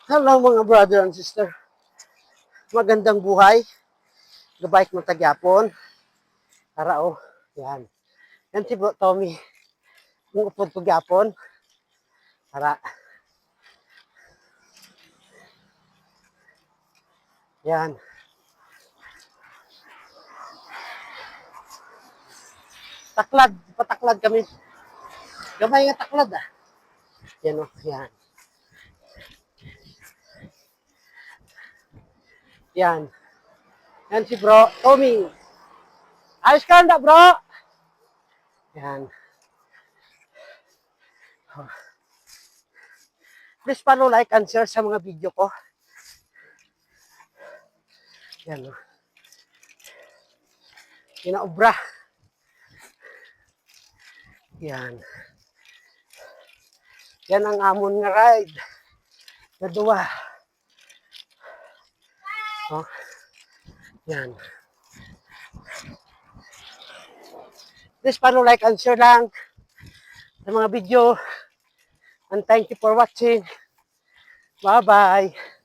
Hello mga brother and sister. Magandang buhay. Gabay mo tagyapon. Tara oh. Yan. Yan si Bro Tommy. Kung upod ko gyapon. Tara. Yan. Taklad. Pataklad kami. Gamay nga taklad ah. Yan oh. Yan. Yan. Yan si Bro Tommy. Ayos ka na bro. Yan. Please follow, like, and share sa mga video ko. Yan oh. Kinaobra. Yan. Yan ang amon nga ride. Na duwa. Oh. Yan. Please follow, like, and share lang sa mga video. And thank you for watching. Bye-bye.